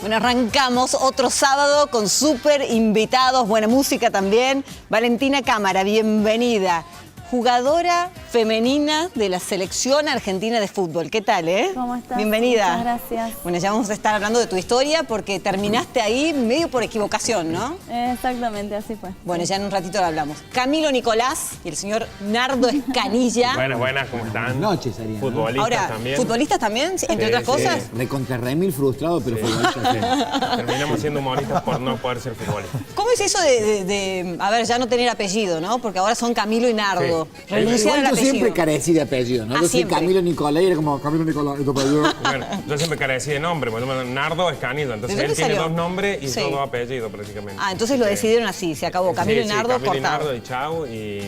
Bueno, arrancamos otro sábado con súper invitados, buena música también. Valentina Cámara, bienvenida. Jugadora femenina de la selección argentina de fútbol. ¿Qué tal, ¿Cómo estás? Bienvenida. Muchas gracias. Bueno, ya vamos a estar hablando de tu historia porque terminaste ahí medio por equivocación, ¿no? Exactamente, así fue. Bueno, ya en un ratito lo hablamos. Camilo Nicolás y el señor Nardo Escanilla. Buenas, ¿cómo están? Buenas noches, Ariana. Futbolistas Ahora, también. ¿futbolistas también, entre otras cosas? Recontra remil frustrado, pero futbolista sí. Terminamos siendo humoristas por no poder ser futbolistas. ¿Cómo es eso a ver, ya no tener apellido, ¿no? Porque ahora son Camilo y Nardo. Sí. Renunciar al Yo apellido. siempre carecí de apellido, ¿no? Ah, Yo soy siempre. Camilo Nicolás y era como Camilo Nicolás, tu apellido. Bueno, yo siempre carecí de nombre, porque Nardo es Canillo, entonces ¿De él dónde tiene salió? dos nombres y Sí. dos apellidos prácticamente. Ah, entonces lo Sí. decidieron así, se acabó. Camilo y Sí, Nardo Camilo y cortado. Nardo y chau y...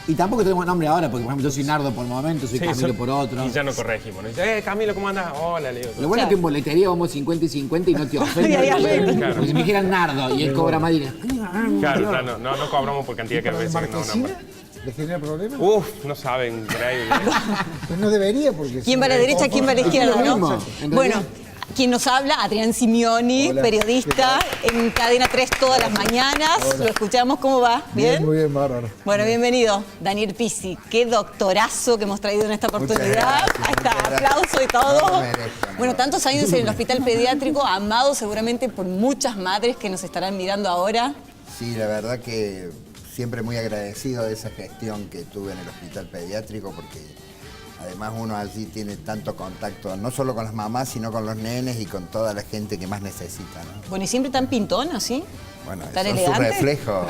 Y tampoco tenemos nombre ahora, porque por ejemplo yo soy Nardo por momento, soy Camilo por otro. Y ya no corregimos. ¿No? Dice, Camilo, ¿cómo andas? Hola, le digo. Lo bueno es que en boletería vamos 50 y 50 y no te ofenden. Ay, ay, ay. Claro. Porque si me dijeran Nardo y él cobra más dinero. Claro, no cobramos por cantidad que veces no nombra. ¿Le genera problemas? Uf, no saben, increíble. Pues no debería, porque... ¿Quién va a la derecha, quién va a la izquierda, lo no? mismo, en Bueno, realidad. quien nos habla, Adrián Simioni, Hola, periodista en Cadena 3 todas las mañanas. Hola. Lo escuchamos, ¿cómo va? ¿Bien? Muy bien, bárbaro. Bueno, bienvenido, Daniel Pizzi. Qué doctorazo que hemos traído en esta oportunidad. gracias, Ahí está, muchas gracias. aplauso y todo. No lo merezco, no. Bueno, tantos años en el hospital pediátrico, amado seguramente por muchas madres que nos estarán mirando ahora. Sí, la verdad que siempre muy agradecido de esa gestión que tuve en el hospital pediátrico porque además uno allí tiene tanto contacto, no solo con las mamás, sino con los nenes y con toda la gente que más necesita, ¿no? Bueno, y siempre tan pintón, así. Bueno, ¿Tan eso es su elegante? reflejo.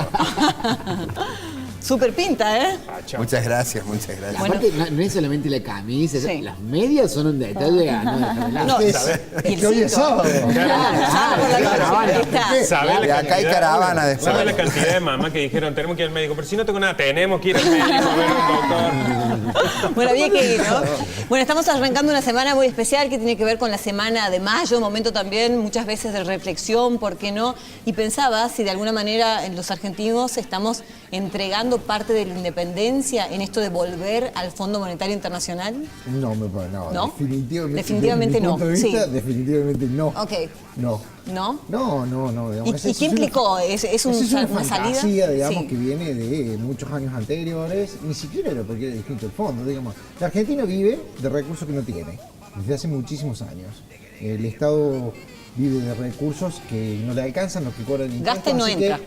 Súper pinta, ¿eh? Muchas gracias, muchas gracias. Bueno. Aparte, no es solamente la camisa, Sí. las medias son un detalle a no dejar de lado. No, Es y el que hoy es cinto. sábado. Claro, sábado por la noche, caravana. ahí está. ¿Sabés De acá hay caravana después. ¿Sabes la cantidad de mamás que dijeron, tenemos que ir al médico? Pero si no tengo nada, tenemos que ir al médico a ver a un doctor. Bueno, había que ir, ¿no? Bueno, estamos arrancando una semana muy especial que tiene que ver con la semana de mayo, momento también muchas veces de reflexión, ¿por qué no? Y pensaba si de alguna manera en los argentinos estamos entregando parte de la independencia en esto de volver al Fondo Monetario Internacional. No, ¿No? definitivamente. Definitivamente desde mi no, punto de vista, sí. definitivamente no. Ok. No. ¿No? No. digamos, ¿Y qué implicó? ¿Es Esa es una una salida? fantasía, digamos, Sí. que viene de muchos años anteriores. Ni siquiera era porque era distinto el fondo, digamos. La Argentina vive de recursos que no tiene, desde hace muchísimos años. El Estado vive de recursos que no le alcanzan, los que cobran impuestos. Gasta y no así que entra.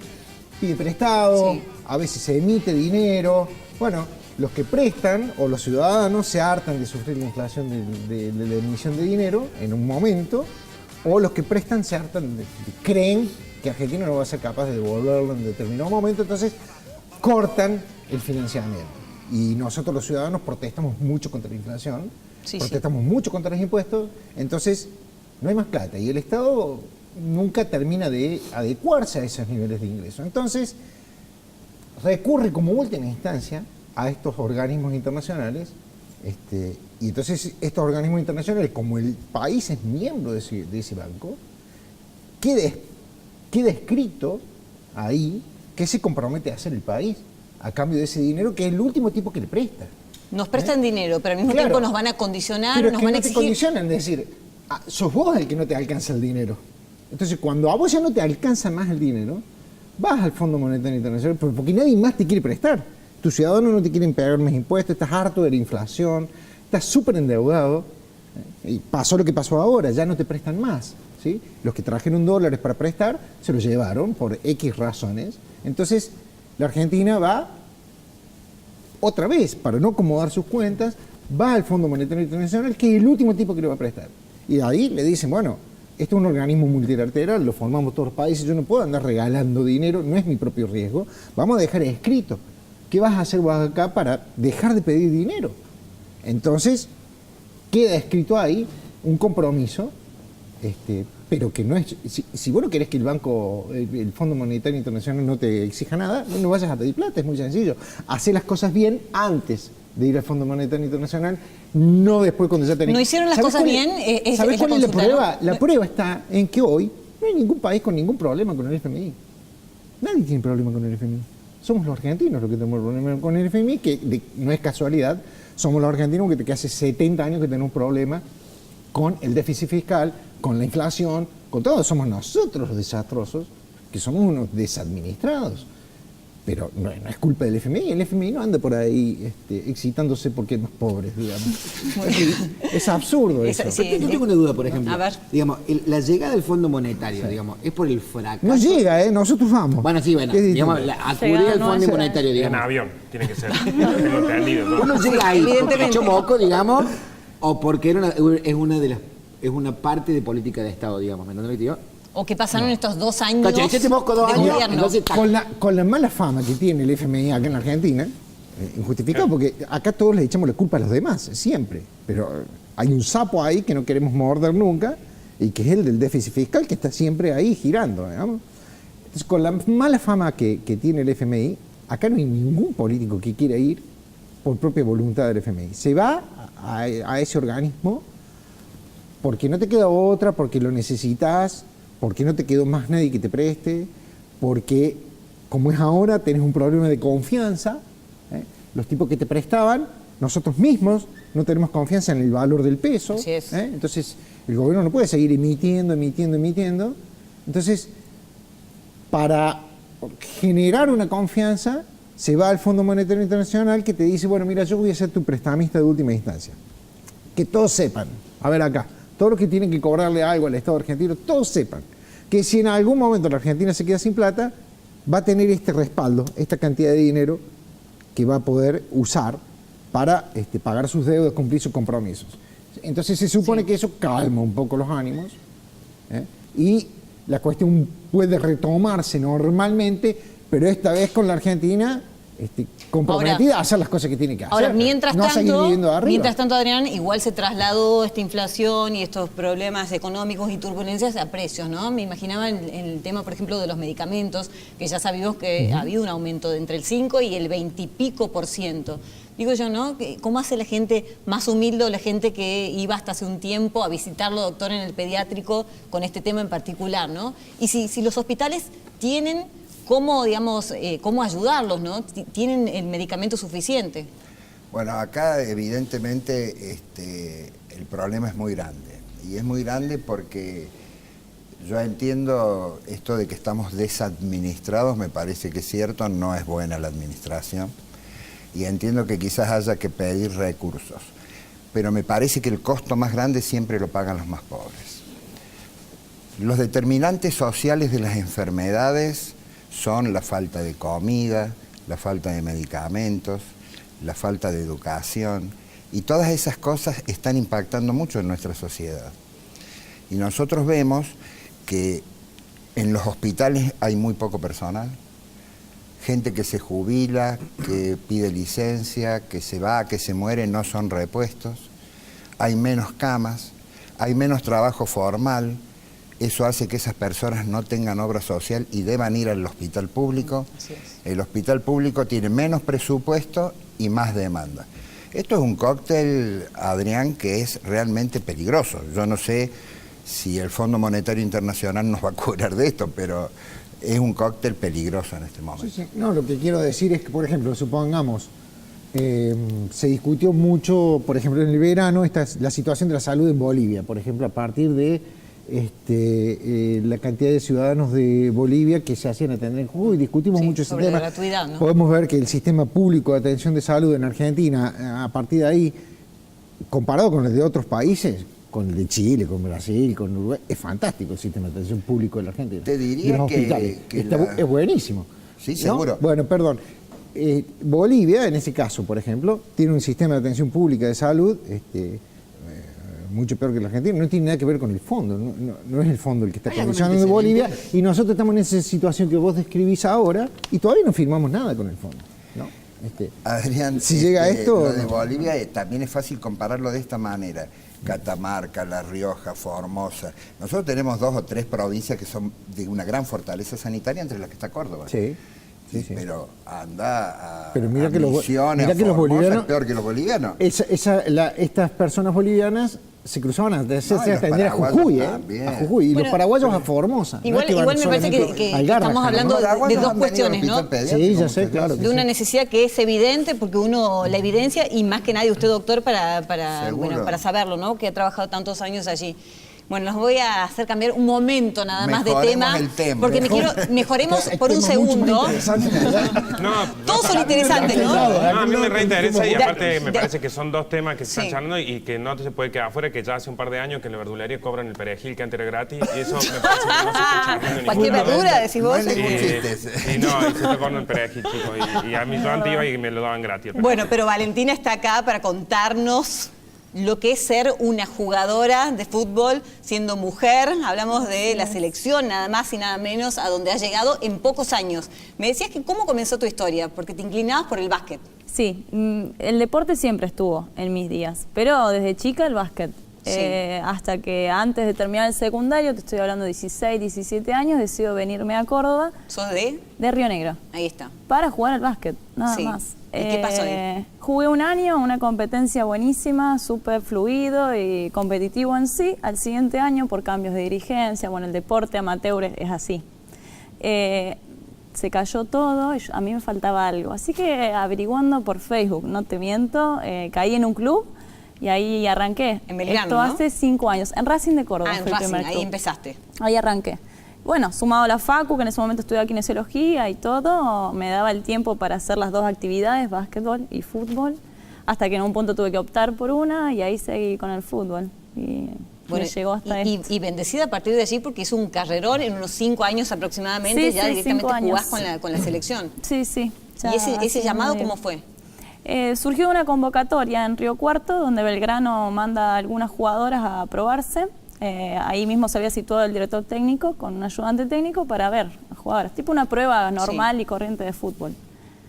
pide prestado, Sí. a veces se emite dinero. Bueno, los que prestan o los ciudadanos se hartan de sufrir la inflación de la emisión de dinero en un momento, o los que prestan se hartan creen que Argentina no va a ser capaz de devolverlo en determinado momento, entonces cortan el financiamiento. Y nosotros los ciudadanos protestamos mucho contra la inflación, Sí, protestamos mucho contra los impuestos, entonces no hay más plata y el Estado nunca termina de adecuarse a esos niveles de ingreso. Entonces recurre como última instancia a estos organismos internacionales, y entonces estos organismos internacionales, como el país es miembro de ese banco, queda escrito ahí que se compromete a hacer el país a cambio de ese dinero, que es el último tipo que le presta. Nos prestan dinero, pero al mismo Claro. tiempo nos van a condicionar, Pero es nos que van a no te exigir. condicionan, es decir, sos vos el que no te alcanza el dinero. Entonces, cuando a vos ya no te alcanza más el dinero, vas al Fondo Monetario Internacional porque nadie más te quiere prestar. Tus ciudadanos no te quieren pagar más impuestos, estás harto de la inflación, estás súper endeudado. Y pasó lo que pasó ahora, ya no te prestan más, ¿sí? Los que trajeron dólares para prestar se los llevaron por X razones. Entonces, la Argentina va otra vez, para no acomodar sus cuentas, va al Fondo Monetario Internacional, que es el último tipo que le va a prestar. Y ahí le dicen, bueno, esto es un organismo multilateral, lo formamos todos los países, yo no puedo andar regalando dinero, no es mi propio riesgo, vamos a dejar escrito. ¿Qué vas a hacer vos acá para dejar de pedir dinero? Entonces, queda escrito ahí un compromiso, pero que no es... Si vos no querés que el Fondo Monetario Internacional no te exija nada, no vayas a pedir plata, es muy sencillo. Hacé las cosas bien antes de ir al Fondo Monetario Internacional, no después cuando ya tenés... ¿No hicieron las cosas bien? ¿Sabés cuál es la consulta, prueba? ¿no? La prueba está en que hoy no hay ningún país con ningún problema con el FMI. Nadie tiene problema con el FMI. Somos los argentinos los que tenemos problemas con el FMI, que no es casualidad. Somos los argentinos que hace 70 años que tenemos un problema con el déficit fiscal, con la inflación, con todo. Somos nosotros los desastrosos, que somos unos desadministrados. Pero no es culpa del FMI. El FMI no anda por ahí excitándose porque es más pobres, digamos. Es absurdo eso. Yo tengo una duda, por ejemplo. A ver. Digamos, la llegada del Fondo Monetario, digamos, es por el fracaso. No llega, nosotros vamos. Bueno, sí, bueno. Digamos, acudir al Fondo Monetario, En digamos. avión, tiene que ser. Tengo entendido, ¿no? Uno llega ahí porque Evidentemente. echó moco, digamos, o porque es una parte de política de Estado, digamos. ¿Me entiendes lo que te digo? O que pasaron estos 2 años Cacho, echaste moco 2 de años, gobierno. entonces Con la mala fama que tiene el FMI acá en la Argentina, injustificado, porque acá todos le echamos la culpa a los demás, siempre. Pero hay un sapo ahí que no queremos morder nunca, y que es el del déficit fiscal, que está siempre ahí girando, digamos. Entonces, con la mala fama que tiene el FMI, acá no hay ningún político que quiera ir por propia voluntad del FMI. Se va a ese organismo porque no te queda otra, porque lo necesitas, porque no te quedó más nadie que te preste, porque, como es ahora, tenés un problema de confianza. Los tipos que te prestaban, nosotros mismos no tenemos confianza en el valor del peso. Así es. Entonces, el gobierno no puede seguir emitiendo. Entonces, para generar una confianza, se va al Fondo Monetario Internacional, que te dice, bueno, mira, yo voy a ser tu prestamista de última instancia. Que todos sepan, a ver acá, todos los que tienen que cobrarle algo al Estado argentino, todos sepan que si en algún momento la Argentina se queda sin plata, va a tener este respaldo, esta cantidad de dinero que va a poder usar para pagar sus deudas, cumplir sus compromisos. Entonces se supone que eso calma un poco los ánimos, y la cuestión puede retomarse normalmente, pero esta vez con la Argentina comprometida Ahora, a hacer las cosas que tiene que hacer. Ahora, mientras no seguir viviendo de arriba. tanto, Adrián, igual se trasladó esta inflación y estos problemas económicos y turbulencias a precios, ¿no? Me imaginaba en el tema, por ejemplo, de los medicamentos, que ya sabemos que ha habido un aumento de entre el 5 y el 20 y pico %. Digo yo, ¿no? ¿Cómo hace la gente más humilde o la gente que iba hasta hace un tiempo a visitarlo, doctor, en el pediátrico con este tema en particular, ¿no? Y si los hospitales tienen cómo, digamos, cómo ayudarlos, ¿no? ¿Tienen el medicamento suficiente? Bueno, acá evidentemente el problema es muy grande. Y es muy grande porque yo entiendo esto de que estamos desadministrados, me parece que es cierto, no es buena la administración. Y entiendo que quizás haya que pedir recursos. Pero me parece que el costo más grande siempre lo pagan los más pobres. Los determinantes sociales de las enfermedades son la falta de comida, la falta de medicamentos, la falta de educación, y todas esas cosas están impactando mucho en nuestra sociedad. Y nosotros vemos que en los hospitales hay muy poco personal, gente que se jubila, que pide licencia, que se va, que se muere, no son repuestos, hay menos camas, hay menos trabajo formal. Eso hace que esas personas no tengan obra social y deban ir al hospital público. El hospital público tiene menos presupuesto y más demanda. Esto es un cóctel, Adrián, que es realmente peligroso. Yo no sé si el Fondo Monetario Internacional nos va a curar de esto, pero es un cóctel peligroso en este momento. Sí. No, lo que quiero decir es que, por ejemplo, supongamos, se discutió mucho, por ejemplo, en el verano, la situación de la salud en Bolivia, por ejemplo, a partir de la cantidad de ciudadanos de Bolivia que se hacían atender en Jujuy. Discutimos mucho ese sobre tema. la gratuidad, ¿no? Podemos ver que el sistema público de atención de salud en Argentina, a partir de ahí, comparado con el de otros países, con el de Chile, con Brasil, con Uruguay, es fantástico el sistema de atención público de la Argentina. Te diría que es buenísimo. Sí, seguro. ¿No? Bueno, perdón. Bolivia, en ese caso, por ejemplo, tiene un sistema de atención pública de salud mucho peor que la Argentina. No tiene nada que ver con el fondo. No es el fondo el que está condicionando de Bolivia. Y nosotros estamos en esa situación que vos describís ahora y todavía no firmamos nada con el fondo, ¿no? Adrián, si llega esto... Lo de Bolivia también es fácil compararlo de esta manera. Catamarca, La Rioja, Formosa. Nosotros tenemos 2 o 3 provincias que son de una gran fortaleza sanitaria, entre las que está Córdoba. Sí. Pero anda a, pero mira a Misiones, mira que los Formosa, bolivianos, es peor que los bolivianos. estas personas bolivianas se cruzaban a No, y los atender a paraguayos Jujuy, también. a Jujuy. Y Bueno, los paraguayos a Formosa. No Igual, es que van igual me parece solamente que al Garrahan, estamos hablando Los de paraguayos dos han venido al cuestiones, ¿no? hospital pediátrico Sí, ya muchas sé, claro. veces. De una necesidad que es evidente, porque uno la evidencia, y más que nadie usted, doctor, para Seguro. saberlo, ¿no? Que ha trabajado tantos años allí. Bueno, los voy a hacer cambiar un momento nada más de Mejoremos tema, el tema. porque mejoremos por un segundo. No, Todos son interesantes, ¿no? No, a mí me reinteresa y De- aparte me de- parece que son dos temas que se están Sí. charlando y que no se puede quedar afuera, que ya hace un par de años que en la verdulería cobran el perejil que antes era gratis y eso me parece que no se está charlando en Cualquier ningún lado. verdura, decís No vos. es ningún chiste ese. Y no, y se está cobrando el perejil, chicos. Y a mí yo antes iba y me lo daban gratis. el perejil. Bueno, pero Valentina está acá para contarnos lo que es ser una jugadora de fútbol siendo mujer. Hablamos de la selección, nada más y nada menos, a donde has llegado en pocos años. Me decías que cómo comenzó tu historia, porque te inclinabas por el básquet. Sí, el deporte siempre estuvo en mis días, pero desde chica el básquet. Sí. Hasta que antes de terminar el secundario, te estoy hablando de 16, 17 años, decido venirme a Córdoba, ¿Sos de? de Río Negro, Ahí está. para jugar al básquet, nada Sí. más. ¿Y qué pasó ahí? Jugué un año, una competencia buenísima, súper fluido y competitivo en sí. Al siguiente año, por cambios de dirigencia, bueno, el deporte amateur es así. Se cayó todo, y a mí me faltaba algo. Así que averiguando por Facebook, no te miento, caí en un club y ahí arranqué. En Belgrano, Esto ¿no? hace 5 años. En Racing de Córdoba Ah, en fue el Racing, primer ahí club. empezaste. Ahí arranqué. Bueno, sumado a la facu, que en ese momento estudiaba kinesiología y todo, me daba el tiempo para hacer las dos actividades, básquetbol y fútbol, hasta que en un punto tuve que optar por una y ahí seguí con el fútbol. Y me llegó hasta esto. y bendecida a partir de allí porque hizo un carrerón en unos 5 años aproximadamente, Sí, ya sí, directamente 5 años. jugás con la selección. Sí, sí. ya ¿Y ese hace llamado muy cómo bien. fue? Surgió una convocatoria en Río Cuarto, donde Belgrano manda a algunas jugadoras a probarse. Ahí mismo se había situado el director técnico con un ayudante técnico para ver a jugadoras. Tipo una prueba normal y corriente de fútbol.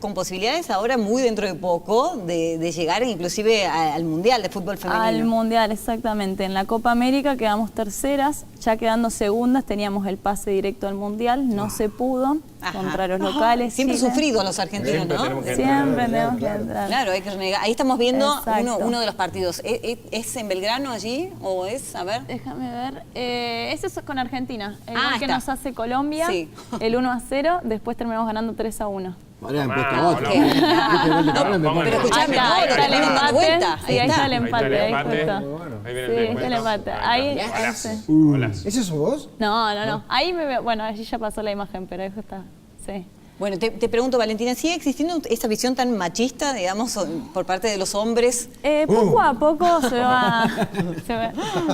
Con posibilidades ahora muy dentro de poco de llegar inclusive al Mundial de Fútbol Femenino. Al Mundial, exactamente. En la Copa América quedamos terceras, ya quedando segundas teníamos el pase directo al Mundial, no se pudo Ajá. contra los locales. Siempre Chile. sufridos los argentinos, Siempre ¿no? tenemos que Siempre tenemos que entrar. Claro, hay que renegar. Ahí estamos viendo Exacto. uno de los partidos. ¿Es en Belgrano allí o es, a ver? Déjame ver. Ese es con Argentina. El Ah, gol que está. nos hace Colombia, Sí. el 1-0, después terminamos ganando 3-1. Ahora han puesto Vamos, otro. ¿qué? Pero escuchame, Acá no, lo está el están dando empate. vuelta. Sí, ahí está el empate. Ahí está el Ahí empate. justo. Ahí viene Sí, el ahí está el descuento. empate. Ahí Ahí, está. ese. Golazo. ¿Ese sos vos? No. Ahí me veo. Bueno, allí ya pasó la imagen, pero ahí está. Sí. Bueno, te pregunto, Valentina, ¿sigue existiendo esa visión tan machista, digamos, por parte de los hombres? Poco a poco se va.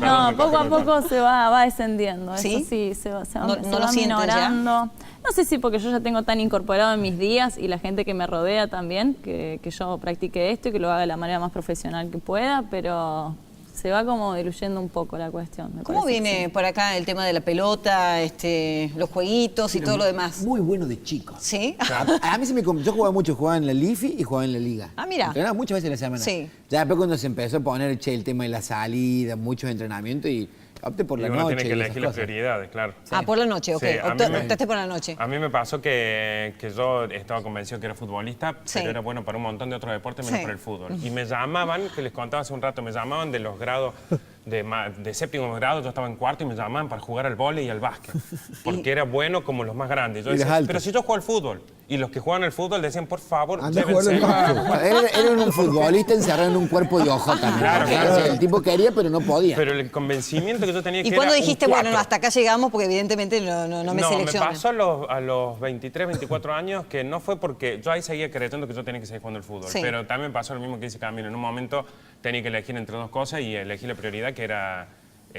No, poco a poco se va descendiendo. ¿Sí? Eso sí, se va No lo sienten ya. minorando. No sé si porque yo ya tengo tan incorporado en mis días y la gente que me rodea también, que yo practique esto y que lo haga de la manera más profesional que pueda, pero se va como diluyendo un poco la cuestión. me ¿Cómo parece que viene sí. por acá el tema de la pelota, los jueguitos y todo lo demás? Muy bueno de chicos. ¿Sí? A mí yo jugaba mucho, jugaba en la Lifi y jugaba en la Liga. Ah, mira. Entrenaba muchas veces a la semana. Sí. Ya después cuando se empezó a poner el tema de la salida, muchos entrenamientos y opté por Y la uno noche. tiene que y esas elegir las cosas. prioridades, claro. Ah, por la noche, ok. Sí, a mí me- Optaste por la noche. A mí me pasó que yo estaba convencido que era futbolista, Sí. pero era bueno para un montón de otros deportes menos Sí. para el fútbol. Y me llamaban, que les contaba hace un rato, me llamaban de los grados, de séptimo grado, yo estaba en cuarto y me llamaban para jugar al vóley y al básquet. Porque era bueno como los más grandes. Yo Y los decía, altos. pero si yo juego al fútbol. Y los que juegan al fútbol decían, por favor, Anda a jugar al llévense. básquet. Era un futbolista encerrado en un cuerpo de ojo también. Claro, claro. O sea, el tipo quería, pero no podía. Pero el convencimiento que yo tenía ¿Y que cuándo era un dijiste, bueno, 4. hasta acá llegamos porque evidentemente no me seleccionan? Me pasó a los 23, 24 años que no fue porque yo ahí seguía creyendo que yo tenía que seguir jugando al fútbol. Sí. Pero también pasó lo mismo que dice Camilo. En un momento tenía que elegir entre dos cosas y elegí la prioridad que era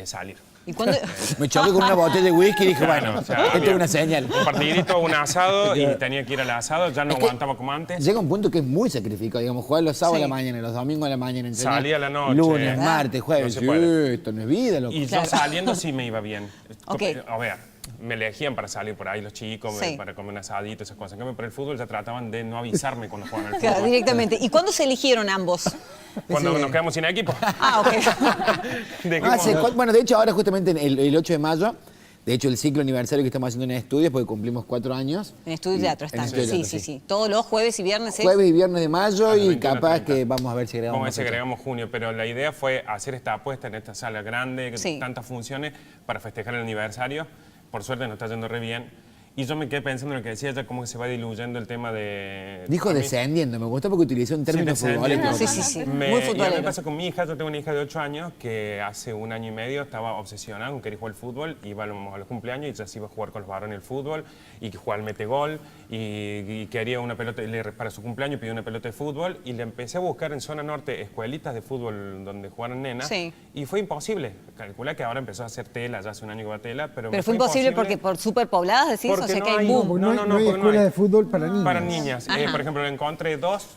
salir. ¿Y cuándo? Me choqué con una botella de whisky y dije, Claro, bueno, o sea, esto es había una señal. Un partidito, un asado y tenía que ir al asado. Ya no Es que aguantaba como antes. Llega un punto que es muy sacrificado, digamos, jugar los sábados Sí. a la mañana, los domingos a la mañana, entrenar Salí a la noche. lunes, ¿Verdad? martes, jueves. No se puede. Sí, esto no es vida, loco. Y Claro. yo saliendo sí me iba bien. Ok. A ver, me elegían para salir por ahí los chicos, Sí. para comer un asadito, esas cosas. En cambio, por el fútbol ya trataban de no avisarme cuando jugaban al Claro, fútbol. directamente. ¿Y cuándo se eligieron ambos? Cuando nos quedamos sin equipo. Ah, ok. Dijimos, Bueno, de hecho, ahora justamente el 8 de mayo De hecho, el ciclo aniversario que estamos haciendo en estudios, porque cumplimos 4 años. En Estudio de Teatro En están. Estudio de Sí, Teatro, sí, sí. Todos los jueves y viernes. Jueves y viernes de mayo y 21, capaz 30. que vamos a ver si agregamos Como más si fecha. agregamos junio, pero la idea fue hacer esta apuesta en esta sala grande, Sí. tantas funciones, para festejar el aniversario. Por suerte nos está yendo re bien. Y yo me quedé pensando en lo que decía ella, cómo que se va diluyendo el tema de... Dijo a mí- descendiendo, me gustó porque utilizó un término Sí, futbolístico. Sí, sí, sí. Y Muy a mí me futbolero. pasa con mi hija, yo tengo una hija de 8 años que hace 1 año y medio estaba obsesionada con querer jugar al fútbol, iba a los cumpleaños y ya se iba a jugar con los varones el fútbol y que jugaba al metegol y quería una pelota, para su cumpleaños pidió una pelota de fútbol y le empecé a buscar en zona norte escuelitas de fútbol donde jugaran nenas Sí. y fue imposible. Calcula que ahora empezó a hacer tela, ya hace 1 año que va a tela, pero Pero fue imposible porque por superpobladas decís, o Porque sea no que hay hay- boom. Porque no, No, hay- no, no hay porque no escuela hay. de fútbol para niños. Para niñas. Ajá. Por ejemplo, encontré 2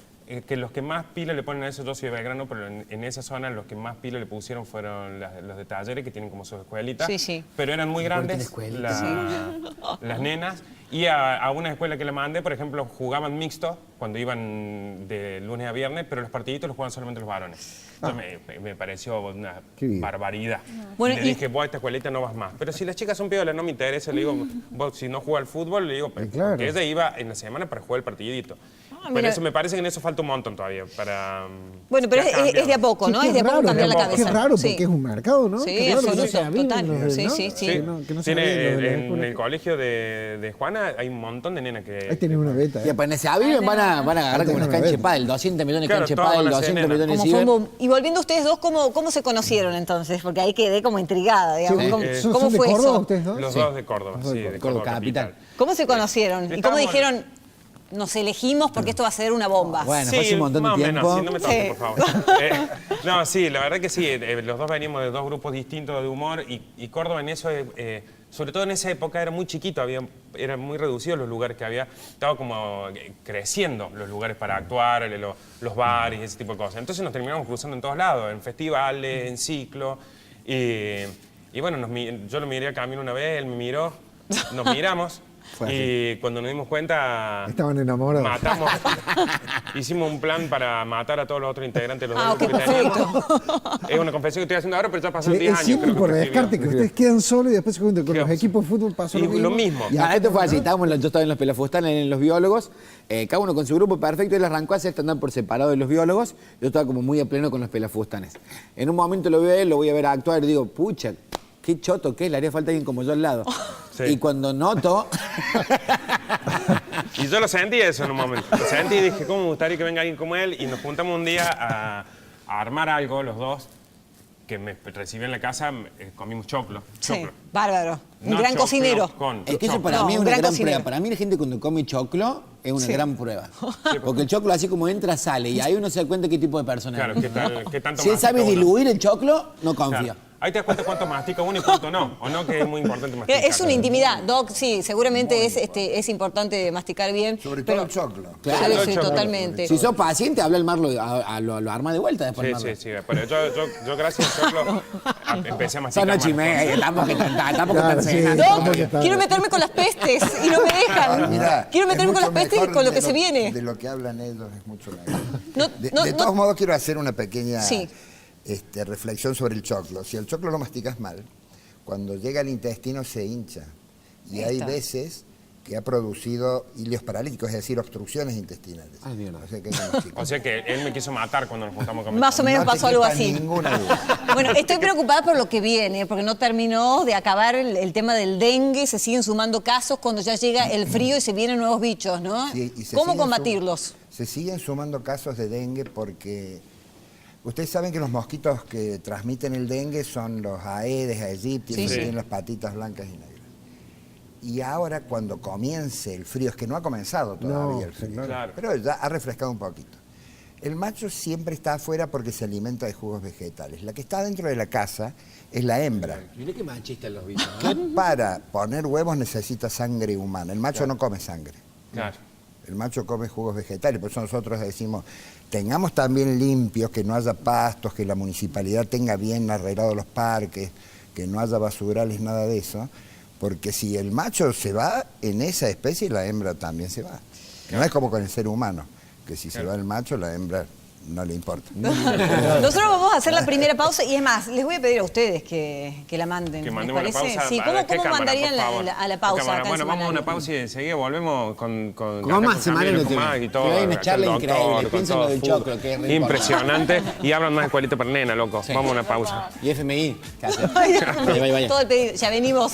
que los que más pila le ponen a eso, yo soy de Belgrano, pero en esa zona los que más pila le pusieron fueron los de talleres, que tienen como sus escuelitas. Sí, sí. Pero eran muy tiene grandes escuelita. las nenas. Y a una escuela que le mandé, por ejemplo, jugaban mixto cuando iban de lunes a viernes, pero los partiditos los jugaban solamente los varones. Entonces me pareció una Qué bien. barbaridad. Bueno, y le y- dije, vos a esta escuelita no vas más. Pero si las chicas son piolas, no me interesa. Le digo, vos si no juega al fútbol, le digo, claro. porque ella iba en la semana para jugar el partidito. Pero mira. eso me parece que en eso falta un montón todavía para... Bueno, pero que ha es de a cambiado. poco, ¿no? Sí, Es de a poco raro, cambiar la qué cabeza. raro, Sí. porque es un mercado, ¿no? Sí, Qué raro que no absoluto, se aviven total. los de- Sí, ¿no? sí, sí. Que no se aviven los de Tiene, la en escuela. el colegio de Juana hay un montón de nenas que... Ahí tenés una beta. Y apenas se aviven van a agarrar como una cancha de pádel, 200 millones de Claro, canchas de todas pádel, van a ser 200 nenas. millones de Como fue un ciber. boom. Y volviendo a ustedes dos, ¿cómo se conocieron entonces? Porque ahí quedé como intrigada, digamos. Sí, ¿Cómo, ¿son cómo de fue Córdoba eso? ustedes dos? Los Sí. dos de Córdoba, sí, de Córdoba Córdoba capital. capital. ¿Cómo se conocieron? ¿Y cómo Estábamos- dijeron, nos elegimos porque esto va a ser una bomba? Bueno, fue hace un montón de más o tiempo. menos, sí, no me toques, Sí. por favor. No, sí, la verdad que sí, los dos venimos de dos grupos distintos de humor y Córdoba en eso, sobre todo en esa época era muy chiquito, eran muy reducidos los lugares que había, estaba como creciendo los lugares para actuar, los bares y ese tipo de cosas. Entonces nos terminamos cruzando en todos lados, en festivales, en ciclo. Y bueno, yo lo miré a Camilo una vez, él me miró, nos miramos. Fue así. Y cuando nos dimos cuenta, Estaban enamorados. matamos, hicimos un plan para matar a todos los otros integrantes de los Ah, dos ok, grupos que teníamos. perfecto. Es una confesión que estoy haciendo ahora, pero ya pasaron Sí, 10 es años. siempre creo por que descarte, que ustedes quedan solos y después se juntan con los Quedamos. equipos de fútbol pasó Y lo mismo. Y Ah, acá esto fue así, también, yo estaba en los Pelafustanes, en los biólogos, cada uno con su grupo perfecto, él arrancó a hacer stand-up por separado de los biólogos, yo estaba como muy a pleno con los Pelafustanes. En un momento lo veo a él, lo voy a ver actuar y digo, pucha, qué choto que es, le haría falta alguien como yo al lado. Sí. Y cuando noto... Y yo lo sentí eso en un momento. Lo sentí y dije, ¿cómo me gustaría que venga alguien como él? Y nos juntamos un día a armar algo, los dos, que me recibió en la casa, comimos choclo. Sí, Choclo. bárbaro. Un No gran choclo cocinero. con Es que eso choclo. para No, mí es un una gran gran cocinero. prueba. Para mí la gente cuando come choclo es una Sí. gran prueba. Porque el choclo así como entra, sale. Y ahí uno se da cuenta qué tipo de persona Claro, es. qué tanto Si él mastica sabe uno. diluir el choclo, no confía. Claro. Ahí te das cuenta cuánto mastica uno y cuánto no. O no, que es muy importante masticar. Es una intimidad, Doc, sí, seguramente es importante masticar bien. Sobre todo pero- el choclo. Claro. Sí, sí, totalmente. Si sos paciente, habla el marlo, lo arma de vuelta después. Sí, el marlo. sí, sí. Pero yo gracias al choclo empecé a masticar Son 8:30, más. tampoco Claro, tan sí. cenando. Doc, Tampoco está- quiero meterme con las pestes y no me dejan. Mirá, Quiero es meterme con las mucho pestes y mejor con lo de que se viene. De lo que hablan ellos es mucho mejor. No, De no, todos no- modos, quiero hacer una pequeña Sí. reflexión sobre el choclo. Si el choclo lo masticas mal, cuando llega al intestino se hincha. Y Ahí hay está. veces que ha producido hilios paralíticos, es decir, obstrucciones intestinales. Ay, mierda. O sea que hay que masticar. O sea que él me quiso matar cuando nos juntamos con más o menos No te pasó algo quepa así. ninguna duda. Bueno, estoy preocupada por lo que viene, porque no terminó de acabar el tema del dengue, se siguen sumando casos cuando ya llega el frío y se vienen nuevos bichos, ¿no? Sí, y se ¿Cómo siguen combatirlos? Se siguen sumando casos de dengue porque ustedes saben que los mosquitos que transmiten el dengue son los Aedes aegypti, Sí, que sí. tienen las patitas blancas y negras. Y ahora cuando comience el frío, es que no ha comenzado todavía No, el frío, claro. pero ya ha refrescado un poquito. El macho siempre está afuera porque se alimenta de jugos vegetales. La que está dentro de la casa es la hembra, Mirá qué machistas los bichos. que para poner huevos necesita sangre humana. El macho no come sangre. Claro. El macho come jugos vegetales, por eso nosotros decimos, tengamos también limpios, que no haya pastos, que la municipalidad tenga bien arreglados los parques, que no haya basurales, nada de eso, porque si el macho se va en esa especie, la hembra también se va. No es como con el ser humano, que si se va el macho, la hembra no le importa. Nosotros vamos a hacer la primera pausa y es más, les voy a pedir a ustedes que la manden. Que ¿Les mandemos la parece? pausa. Sí, A ver, ¿qué ¿cómo cámara, mandarían por favor? a la ¿Qué pausa? cámara? acá en Bueno, vamos a Semanario? una pausa y enseguida volvemos con Más semana no te y todo. hay una acá charla el doctor, increíble. con Piensa en todo lo del full. choclo, que es re Impresionante. Y hablan más de escuelita para nena, loco. Vamos a una pausa. Y FMI. ¿Qué haces? Ay, Vaya, vaya. todo el pedido. Ya venimos.